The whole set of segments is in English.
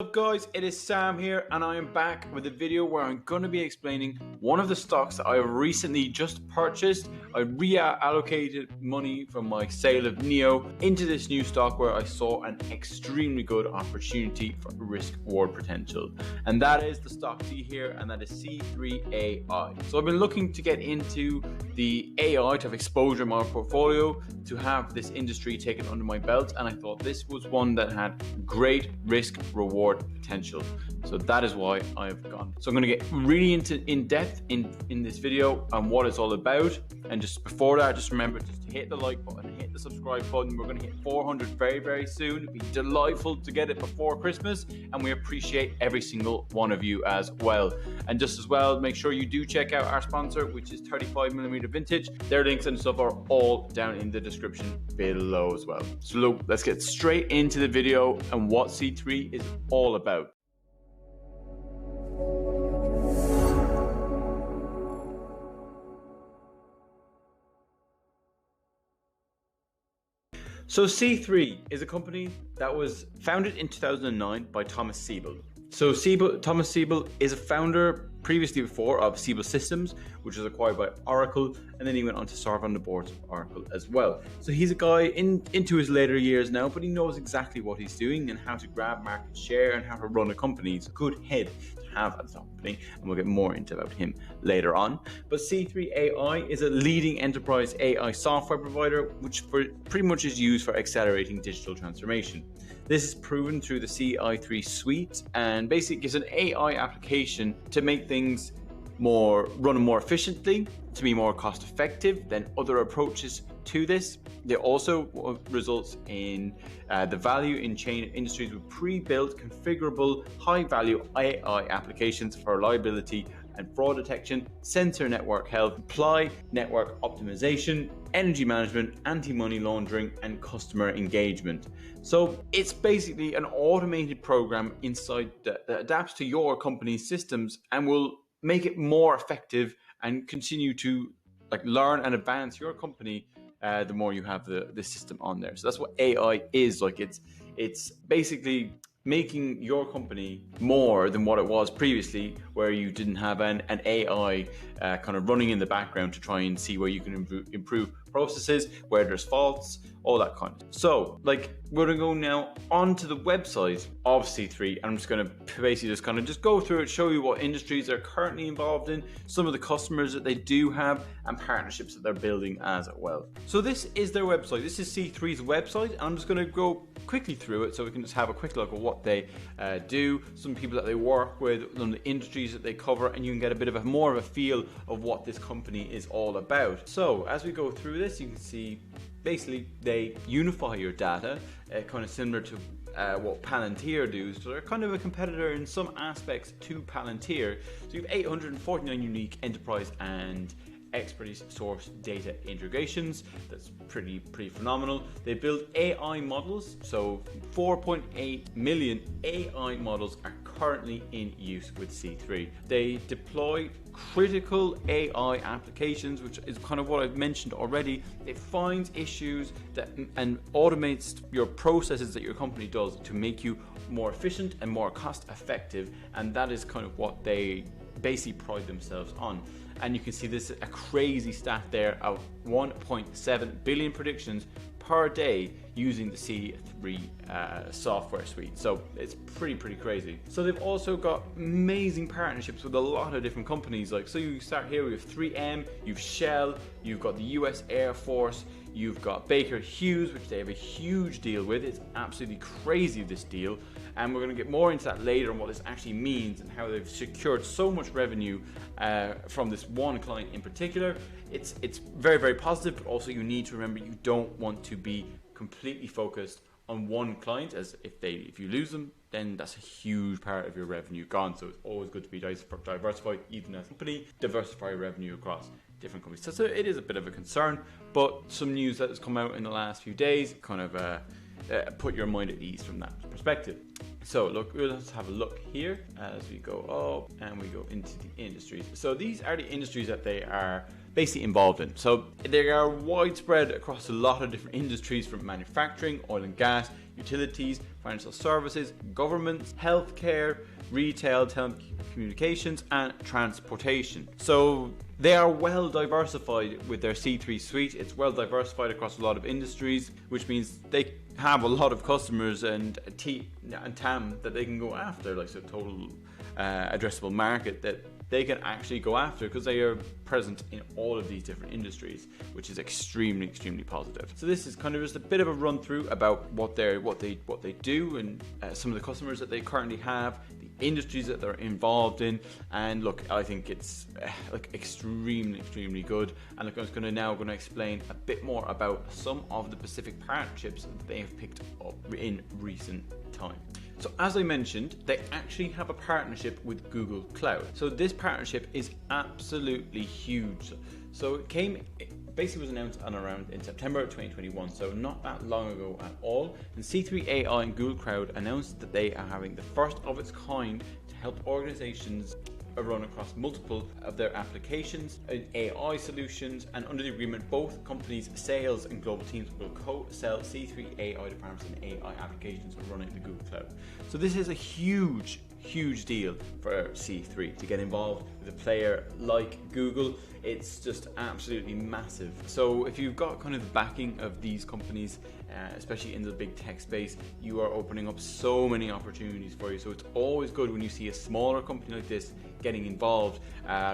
What's up guys, it is Sam here and I am back with a video where I'm going to be explaining one of the stocks that I have recently just purchased. I reallocated money from my sale of Neo into this new stock where I saw an extremely good opportunity for risk reward potential, and that is the stock see here, and that is C3.ai. So I've been looking to get into the AI to have exposure in my portfolio, to have this industry taken under my belt, and I thought this was one that had great risk reward potential. So that is why I've gone. So I'm going to get really in depth in this video on what it's all about. And just before that, just remember just to hit the like button, hit the subscribe button. We're going to hit 400 very soon. It'd be delightful to get it before Christmas, and we appreciate every single one of you as well. And just as well, make sure you do check out our sponsor, which is 35mm Vintage. Their links and stuff are all down in the description below as well. So look, let's get straight into the video and what C3 is all about. So C3 is a company that was founded in 2009 by Thomas Siebel. So Thomas Siebel is a founder previously before of Siebel Systems, which was acquired by Oracle, and then he went on to serve on the boards of Oracle as well. So he's a guy into his later years now, but he knows exactly what he's doing and how to grab market share and how to run a company. He's a good head to have at the company, and we'll get more into about him later on. But C3.ai is a leading enterprise AI software provider, which pretty much is used for accelerating digital transformation. This is proven through the CI3 suite, and basically gives an AI application to make things run more efficiently, to be more cost effective than other approaches to this. It also results in the value in chain industries with pre-built, configurable, high-value AI applications for reliability and fraud detection, sensor network health, supply network optimization, energy management, anti-money laundering, and customer engagement. So it's basically an automated program inside that adapts to your company's systems and will make it more effective and continue to learn and advance your company the more you have the system on there. So that's what AI is like. It's basically making your company more than what it was previously, where you didn't have an AI kind of running in the background to try and see where you can improve processes, where there's faults, all that kind of stuff. So we're going to go now onto the website of C3, and I'm just going to basically just go through it, show you what industries they're currently involved in, some of the customers that they do have, and partnerships that they're building as well. So this is their website. This is C3's website, and I'm just going to go quickly through it so we can just have a quick look at what they do, some people that they work with, some of the industries that they cover, and you can get a bit of more of a feel of what this company is all about. So as we go through this, you can see basically they unify your data, kind of similar to what Palantir do. So they're kind of a competitor in some aspects to Palantir. So you have 849 unique enterprise and expertise source data integrations. That's pretty phenomenal. They build AI models, so 4.8 million AI models are currently in use with C3. They deploy critical AI applications, which is kind of what I've mentioned already. It finds issues and automates your processes that your company does to make you more efficient and more cost effective, and that is kind of what they basically pride themselves on. And you can see this a crazy stat there of 1.7 billion predictions per day using the C3 software suite. So it's pretty crazy. So they've also got amazing partnerships with a lot of different companies. So you start here with 3M, you've Shell, you've got the US Air Force, you've got Baker Hughes, which they have a huge deal with. It's absolutely crazy, this deal. And we're going to get more into that later and what this actually means and how they've secured so much revenue from this one client in particular. It's very positive, but also you need to remember you don't want to be completely focused on one client, as if you lose them, then that's a huge part of your revenue gone. So it's always good to be diversified, even as a company, diversify revenue across different companies. So it is a bit of a concern, but some news that has come out in the last few days kind of put your mind at ease from that perspective. So look, let's have a look here as we go up and we go into the industries. So these are the industries that they are basically involved in. So they are widespread across a lot of different industries, from manufacturing, oil and gas, utilities, financial services, governments, healthcare, retail, telecommunications, and transportation. So they are well diversified with their C3 suite. It's well diversified across a lot of industries, which means they have a lot of customers and TAM that they can go after, like so total addressable market that they can actually go after, because they are present in all of these different industries, which is extremely positive. So this is kind of just a bit of a run through about what they do and some of the customers that they currently have, the industries that they're involved in. And look, I think it's like extremely good. And look, I'm now going to explain a bit more about some of the specific partnerships that they have picked up in recent time. So as I mentioned, they actually have a partnership with Google Cloud. So this partnership is absolutely huge. So it basically was announced in September of 2021, so not that long ago at all. And C3.ai and Google Cloud announced that they are having the first of its kind to help organizations run across multiple of their applications and AI solutions. And under the agreement, both companies' sales and global teams will co-sell C3.ai departments and AI applications running the Google Cloud. So this is a huge deal for C3 to get involved with a player like Google. It's just absolutely massive. So if you've got kind of the backing of these companies, especially in the big tech space, you are opening up so many opportunities for you. So it's always good when you see a smaller company like this getting involved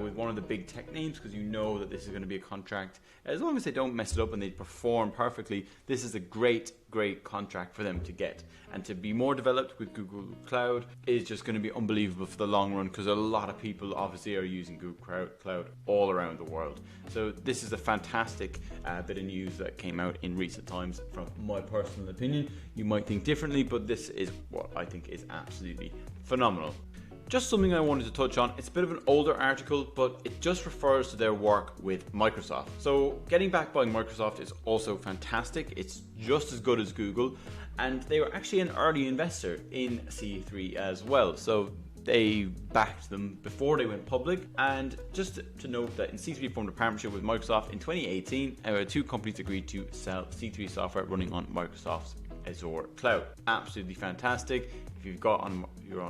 with one of the big tech names, because you know that this is going to be a contract. As long as they don't mess it up and they perform perfectly, this is a great contract for them to get. And to be more developed with Google Cloud is just going to be unbelievable for the long run, because a lot of people obviously are using Google Cloud all around the world. So this is a fantastic bit of news that came out in recent times. From my personal opinion, you might think differently, but this is what I think is absolutely phenomenal. Just something I wanted to touch on. It's a bit of an older article, but it just refers to their work with Microsoft. So getting backed by Microsoft is also fantastic. It's just as good as Google, and they were actually an early investor in C3 as well. So they backed them before they went public. And just to note that C3 formed a partnership with Microsoft in 2018, two companies agreed to sell C3 software running on Microsoft's Azure cloud. Absolutely fantastic. If you're on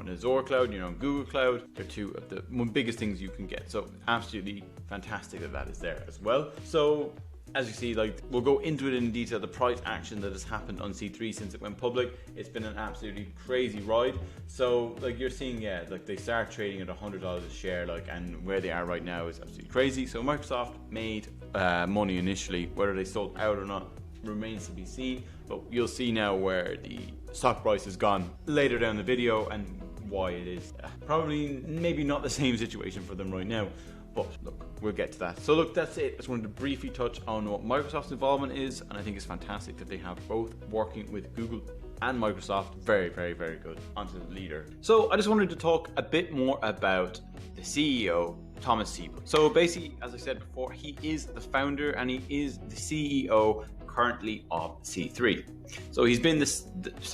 Azure cloud, you're on Google Cloud, they're two of the biggest things you can get. So absolutely fantastic that is there as well. So as you see, like, we'll go into it in detail, the price action that has happened on C3 since it went public. It's been an absolutely crazy ride. So like you're seeing, like they start trading at $100 a share, and where they are right now is absolutely crazy. So Microsoft made money initially. Whether they sold out or not remains to be seen, but you'll see now where the stock price has gone later down the video and why it is probably maybe not the same situation for them right now. But look, we'll get to that. So look, that's it. I just wanted to briefly touch on what Microsoft's involvement is, and I think it's fantastic that they have both working with Google and Microsoft. Very good. Onto the leader. So I just wanted to talk a bit more about the CEO, Thomas Siebel. So basically, as I said before, he is the founder and he is the CEO currently of C3. So he's been the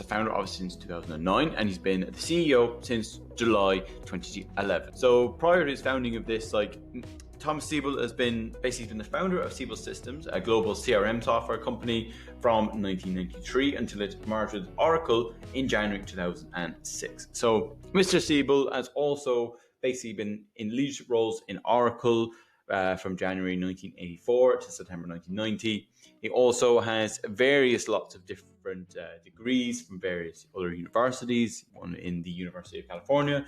founder obviously since 2009, and he's been the CEO since July 2011. So prior to his founding of this, Thomas Siebel has been the founder of Siebel Systems, a global CRM software company from 1993 until it merged with Oracle in January 2006. So Mr. Siebel has also basically been in leadership roles in Oracle from January 1984 to September 1990. He also has lots of different degrees from various other universities, one in the University of California.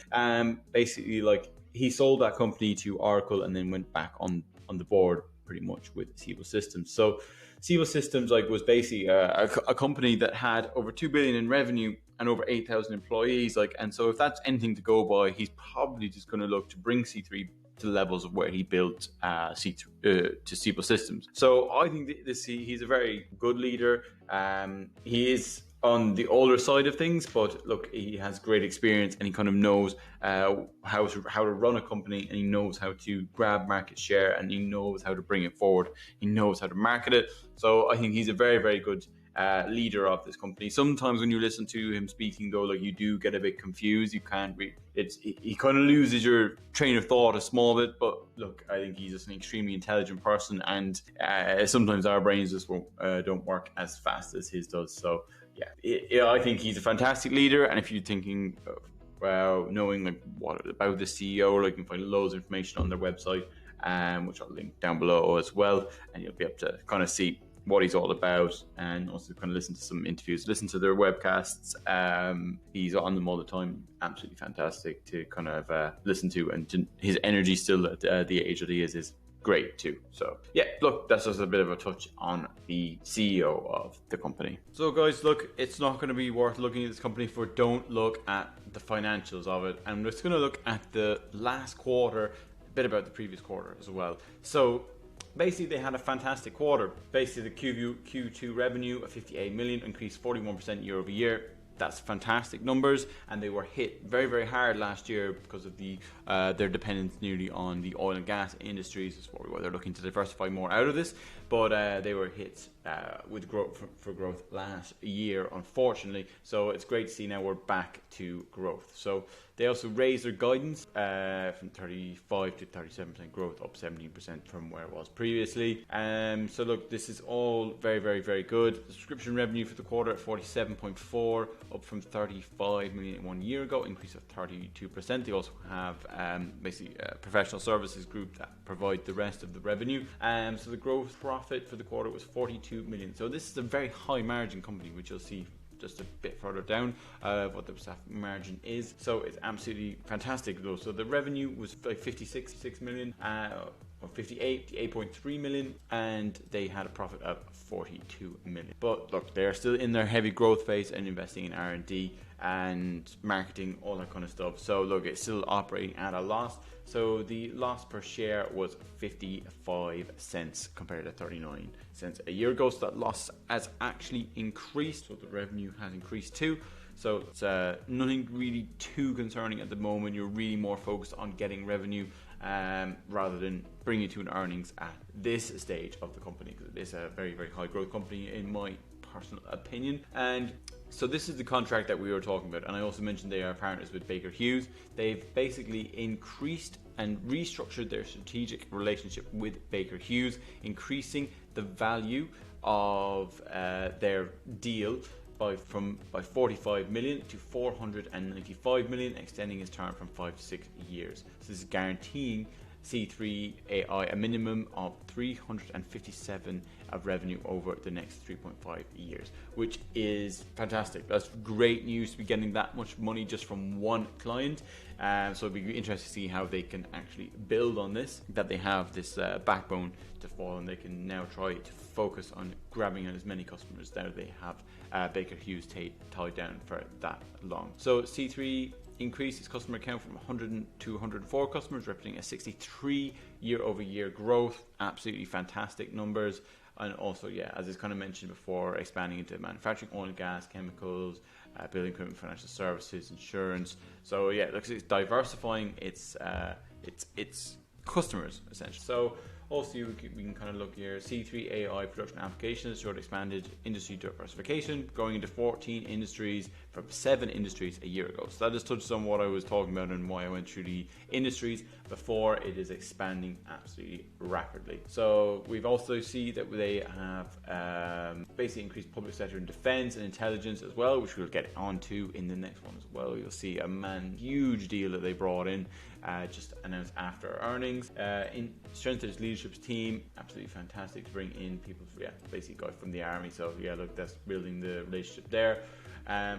He sold that company to Oracle and then went back on the board pretty much with Siebel Systems. So Siebel Systems was basically a company that had over $2 billion in revenue and over 8,000 employees. And so if that's anything to go by, he's probably just going to look to bring C3 to the levels of where he built to Siebel Systems. So I think he's a very good leader. He is on the older side of things, but look, he has great experience and he kind of knows how to run a company, and he knows how to grab market share, and he knows how to bring it forward. He knows how to market it. So I think he's a very good leader of this company. Sometimes when you listen to him speaking, though, like, you do get a bit confused. You can't read. He kind of loses your train of thought a small bit. But look, I think he's just an extremely intelligent person, and sometimes our brains just don't work as fast as his does. So yeah, I think he's a fantastic leader. And if you're thinking of knowing like what about the CEO, like, you can find loads of information on their website, which I'll link down below as well, and you'll be able to kind of see what he's all about, and also kind of listen to some interviews, listen to their webcasts. He's on them all the time. Absolutely fantastic to kind of listen to, and his energy still at the age that he is great too. So yeah, look, that's just a bit of a touch on the CEO of the company. So guys, look, it's not going to be worth looking at this company for. Don't look at the financials of it. I'm just going to look at the last quarter, a bit about the previous quarter as well. So basically, they had a fantastic quarter. Basically, the Q2 revenue of 58 million increased 41% year over year. That's fantastic numbers, and they were hit very, very hard last year because of their dependence nearly on the oil and gas industries. That's why they're looking to diversify more out of this. But they were hit with growth for growth last year, unfortunately. So it's great to see now we're back to growth. So they also raised their guidance from 35 to 37% growth, up 17% from where it was previously. So look, this is all very, very, very good. The subscription revenue for the quarter at 47.4, up from 35 million 1 year ago, increase of 32%. They also have basically a professional services group that provide the rest of the revenue. So the gross profit for the quarter was 42 million. So this is a very high margin company, which you'll see just a bit further down what the staff margin is. So it's absolutely fantastic though. So the revenue was like 56 million, or 58.3 million, and they had a profit of 42 million. But look, they're still in their heavy growth phase and investing in R&D and marketing, all that kind of stuff. So look, it's still operating at a loss. So the loss per share was 55 cents compared to 39 cents a year ago. So that loss has actually increased. So the revenue has increased too. So it's nothing really too concerning at the moment. You're really more focused on getting revenue rather than bringing it to an earnings at this stage of the company, because it is a very, very high growth company in my personal opinion. And so this is the contract that we were talking about, and I also mentioned they are partners with Baker Hughes. They've basically increased and restructured their strategic relationship with Baker Hughes, increasing the value of their deal by 45 million to 495 million, extending its term from 5 to 6 years. So this is guaranteeing C3.ai a minimum of 357 of revenue over the next 3.5 years, which is fantastic. That's great news to be getting that much money just from one client. So it'd be interesting to see how they can actually build on this, that they have this backbone to fall, and they can now try to focus on grabbing as many customers now they have Baker Hughes tied down for that long. So C3 increased its customer count from 100 to 104 customers, representing a 63 year-over-year growth. Absolutely fantastic numbers. And also, yeah, as I kind of mentioned before, expanding into manufacturing, oil and gas, chemicals, building equipment, financial services, insurance. So yeah, looks it's diversifying its customers essentially. So also we can kind of look here. C3.ai production applications showed expanded industry diversification, growing into 14 industries from 7 industries a year ago. So that just touches on what I was talking about and why I went through the industries before. It is expanding absolutely rapidly. So we've also see that they have basically increased public sector and defense and intelligence as well, which we'll get onto in the next one as well. You'll see a huge deal that they brought in just announced after earnings. In strengthened its leadership team, absolutely fantastic to bring in people, basically guys from the army. So yeah, look, that's building the relationship there.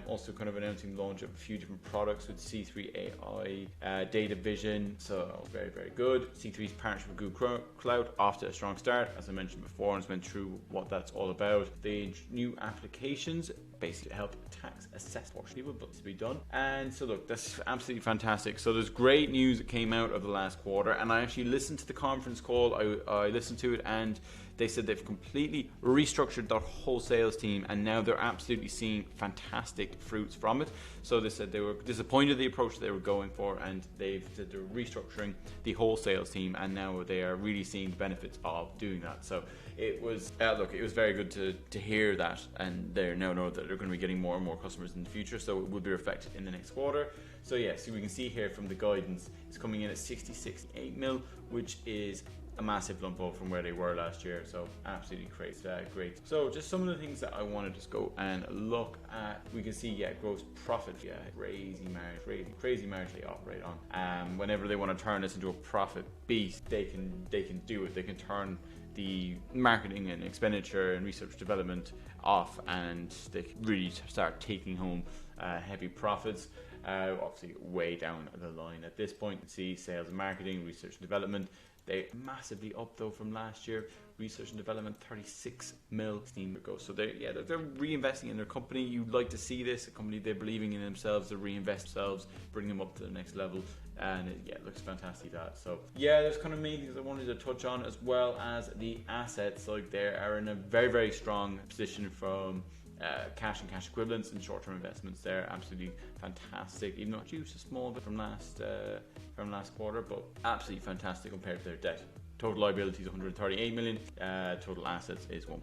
Also kind of announcing the launch of a few different products with C3.ai Data Vision. So very, very good. C3's partnership with Google Cloud off to a strong start, as I mentioned before, and went through what that's all about. The new applications basically help tax assess what people, but to be done. And so look, that's absolutely fantastic. So there's great news that came out of the last quarter, and I actually listened to the conference call. I listened to it, and They said they've completely restructured their whole sales team, and now they're absolutely seeing fantastic fruits from it. So they said they were disappointed the approach they were going for, and they've said they're restructuring the whole sales team, and now they are really seeing the benefits of doing that. So it was it was very good to hear that, and they now know that they're going to be getting more and more customers in the future, so it will be reflected in the next quarter. So yeah, so we can see here from the guidance, it's coming in at 66.8 mil, which is a massive lump up from where they were last year. So absolutely great. So just some of the things that I want to just go and look at. We can see gross profit, crazy margin they operate on. Whenever they want to turn this into a profit beast, they can do it. They can turn the marketing and expenditure and research development off, and they can really start taking home heavy profits. Obviously way down the line at this point. You can see sales and marketing, research and development, they massively up though from last year. Research and development 36 mil ago. So they're reinvesting in their company. You'd like to see this, a company they're believing in themselves, they reinvest themselves, bring them up to the next level, and it looks fantastic that. So there's kind of main things I wanted to touch on, as well as the assets. Like they are in a very strong position from cash and cash equivalents and short-term investments. They're absolutely fantastic, even though it's a small bit from last quarter, but absolutely fantastic compared to their debt. Total liabilities 138 million, total assets is 1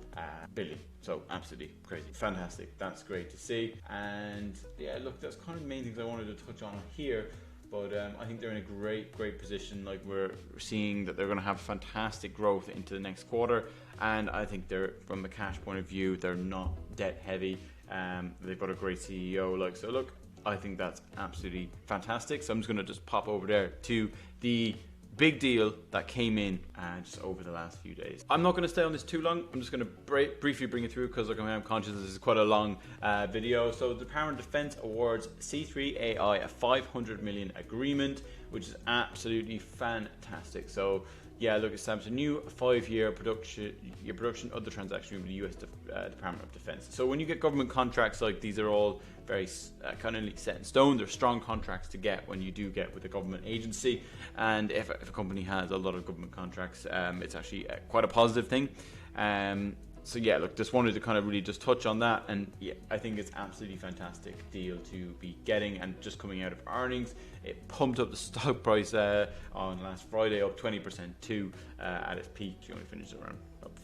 billion. So absolutely crazy, fantastic. That's great to see. And look, that's kind of the main things I wanted to touch on here. But I think they're in a great position. Like we're seeing that they're going to have fantastic growth into the next quarter, and I think they're, from a cash point of view, they're not debt heavy. They've got a great CEO. So look, I think that's absolutely fantastic. So I'm just going to just pop over there to the big deal that came in just over the last few days. I'm not going to stay on this too long. I'm just going to briefly bring it through because I'm conscious this is quite a long video. So the Department of Defense awards C3.ai a 500 million agreement, which is absolutely fantastic. So look, it establishes a new 5-year production of the transaction with the US Department of Defense. So when you get government contracts like these, are all very kind of set in stone. They're strong contracts to get when you do get with a government agency, and if a company has a lot of government contracts, it's actually quite a positive thing. So look, just wanted to kind of really just touch on that, and I think it's absolutely fantastic deal to be getting, and just coming out of earnings, it pumped up the stock price on last Friday, up 20% too at its peak. She only finished around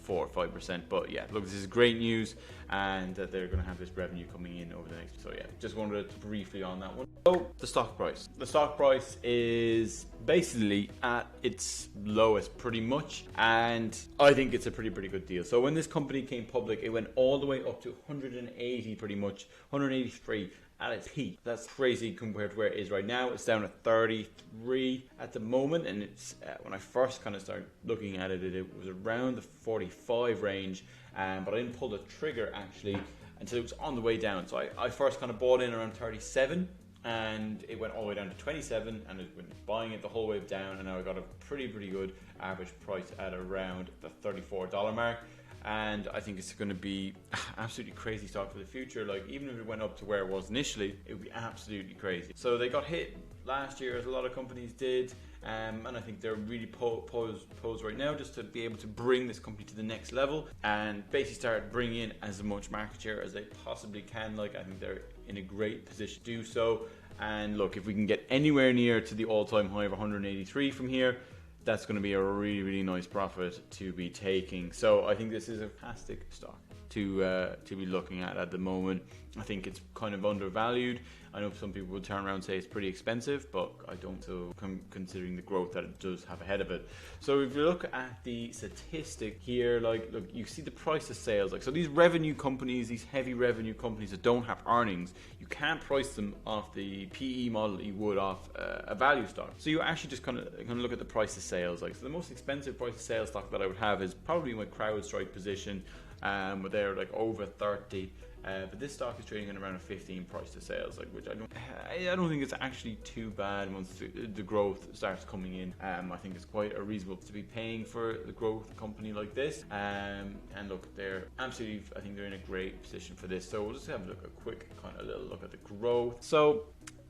4 or 5%, but look, this is great news, and that they're going to have this revenue coming in over the next. So just wanted to briefly on that one. So the stock price is basically at its lowest pretty much, and I think it's a pretty good deal. So when this company came public, it went all the way up to 180, pretty much 183 at its peak. That's crazy compared to where it is right now. It's down at 33 at the moment, and it's when I first kind of started looking at it, it was around the 45 range, but I didn't pull the trigger actually until it was on the way down. So I first kind of bought in around 37, and it went all the way down to 27, and I've been buying it the whole way down, and now I got a pretty good average price at around the $34 mark. And I think it's going to be absolutely crazy stock for the future. Like even if it went up to where it was initially, it would be absolutely crazy. So they got hit last year, as a lot of companies did, and I think they're really posed right now just to be able to bring this company to the next level and basically start bringing in as much market share as they possibly can. Like I think they're in a great position to do so. And look, if we can get anywhere near to the all-time high of 183 from here, that's going to be a really nice profit to be taking. So I think this is a fantastic stock to be looking at the moment. I think it's kind of undervalued. I know some people would turn around and say it's pretty expensive, but I don't, so considering the growth that it does have ahead of it. So if you look at the statistic here, like look, you see the price of sales. Like so, these revenue companies, these heavy revenue companies that don't have earnings, you can't price them off the PE model that you would off a value stock. So you actually just kind of look at the price of sales. Like so, the most expensive price of sales stock that I would have is probably my CrowdStrike position, where they're like over 30. But this stock is trading at around a 15 price to sales, like which I don't think it's actually too bad once the growth starts coming in. I think it's quite a reasonable to be paying for the growth company like this. And look, they're absolutely, I think they're in a great position for this. So we'll just have a quick kind of little look at the growth. So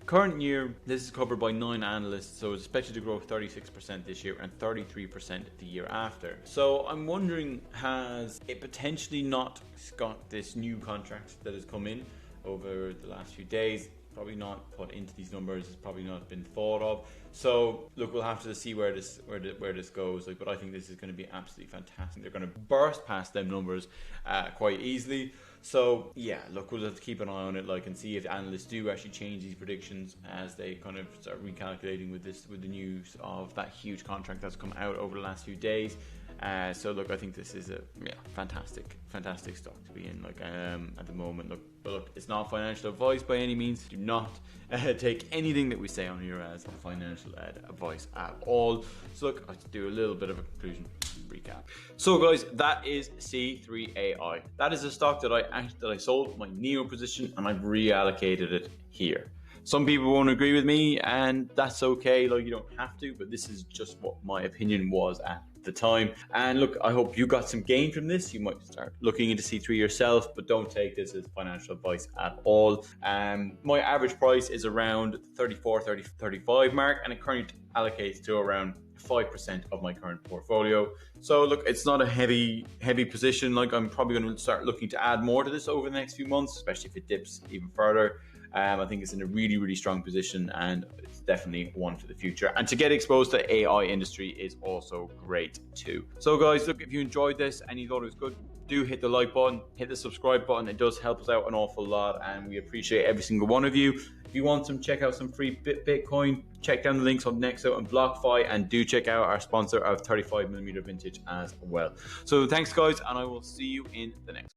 Current year, this is covered by 9 analysts, so it's expected to grow 36% this year and 33% the year after. So I'm wondering, has it potentially not got this new contract that has come in over the last few days? Probably not put into these numbers. It's probably not been thought of. So look, we'll have to see where this goes. But I think this is going to be absolutely fantastic. They're going to burst past them numbers quite easily. So yeah, look, we'll have to keep an eye on it, and see if analysts do actually change these predictions as they kind of start recalculating with the news of that huge contract that's come out over the last few days. So look, I think this is a fantastic stock to be in at the moment. Look, it's not financial advice by any means. Do not take anything that we say on here as financial advice at all. So look, I'll do a little bit of a conclusion recap. So guys, that is C3.ai. That is a stock that I sold my Neo position, and I've reallocated it here. Some people won't agree with me, and that's okay. You don't have to, but this is just what my opinion was at the time. And look, I hope you got some gain from this. You might start looking into C3 yourself, but don't take this as financial advice at all. My average price is around 35 mark, and it currently allocates to around 5% of my current portfolio. So look, it's not a heavy position. I'm probably going to start looking to add more to this over the next few months, especially if it dips even further. I think it's in a really strong position, and it's definitely one for the future. And to get exposed to the AI industry is also great too. So guys, look, if you enjoyed this and you thought it was good, do hit the like button, hit the subscribe button. It does help us out an awful lot, and we appreciate every single one of you. If you want check out some free Bitcoin, check down the links on Nexo and BlockFi, and do check out our sponsor of 35mm vintage as well. So thanks guys, and I will see you in the next one.